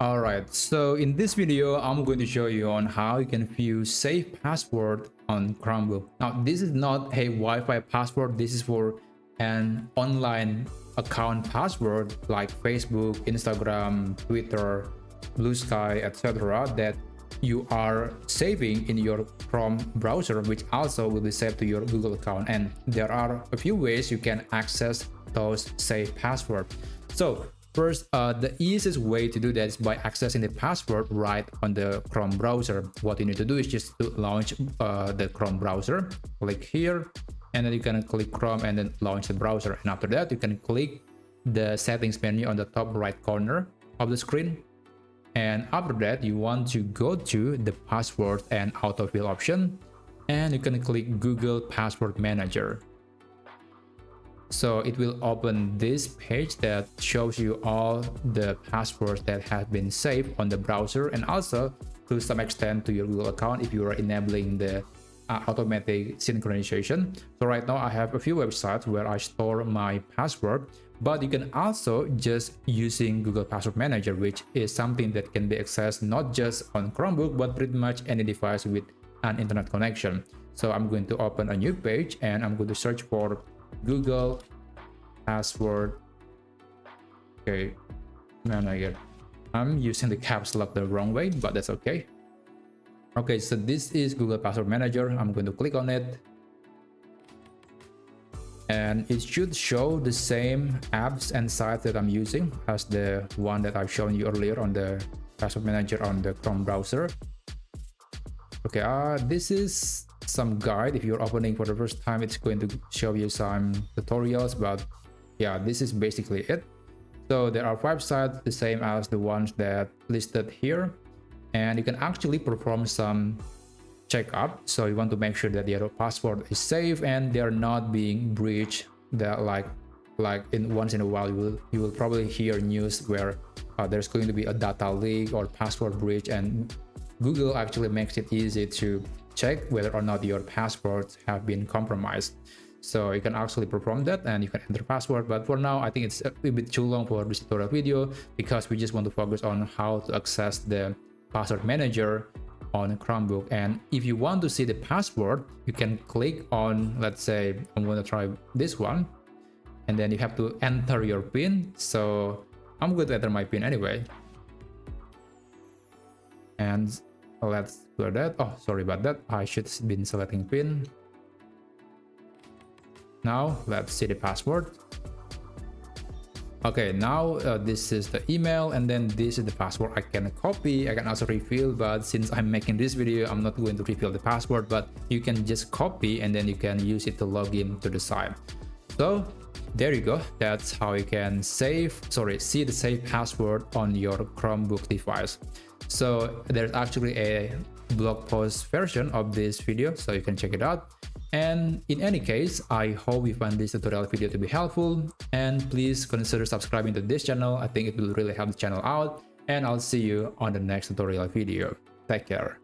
Alright, so in this video, I'm going to show you on how you can view safe password on Chromebook. Now, this is not a Wi-Fi password. This is for an online account password like Facebook, Instagram, Twitter, Blue Sky, etc. that you are saving in your Chrome browser, which also will be saved to your Google account. And there are a few ways you can access those safe passwords. So first, the easiest way to do that is by accessing the password right on the Chrome browser. What you need to do is just to launch the Chrome browser. Click here, and then you can click Chrome and then launch the browser. And after that, you can click the settings menu on the top right corner of the screen. And after that, you want to go to the password and autofill option, and you can click Google Password Manager. So it will open this page that shows you all the passwords that have been saved on the browser, and also to some extent to your Google account if you are enabling the automatic synchronization. So right now I have a few websites where I store my password, but you can also just using Google Password Manager, which is something that can be accessed not just on Chromebook, but pretty much any device with an internet connection. So I'm going to open a new page and I'm going to search for Google Password. Okay, Manager. I'm using the caps lock the wrong way, but that's okay. Okay, so this is Google Password Manager. I'm going to click on it, and it should show the same apps and sites that I'm using as the one that I've shown you earlier on the Password Manager on the Chrome browser. Okay, this is some guide. If you're opening for the first time, it's going to show you some tutorials, but yeah, this is basically it. So there are 5 sites, the same as the ones that listed here, and you can actually perform some checkup. So you want to make sure that your password is safe and they are not being breached. That like in once in a while you will probably hear news where there's going to be a data leak or password breach, and Google actually makes it easy to check whether or not your passwords have been compromised. So you can actually perform that and you can enter password. But for now, I think it's a little bit too long for this tutorial video because we just want to focus on how to access the password manager on Chromebook. And if you want to see the password, you can click on, let's say I'm going to try this one, and then you have to enter your PIN. So I'm going to enter my PIN anyway. And let's do that. Oh, sorry about that. I should have been selecting PIN. Now let's see the password. Okay, now this is the email, and then this is the password. I can copy, I can also refill, but since I'm making this video, I'm not going to refill the password, but you can just copy and then you can use it to log in to the site. So there you go. That's how you can see the safe password on your Chromebook device. So there's actually a blog post version of this video, so you can check it out. And in any case, I hope you find this tutorial video to be helpful, and please consider subscribing to this channel. I think it will really help the channel out, and I'll see you on the next tutorial video. Take care.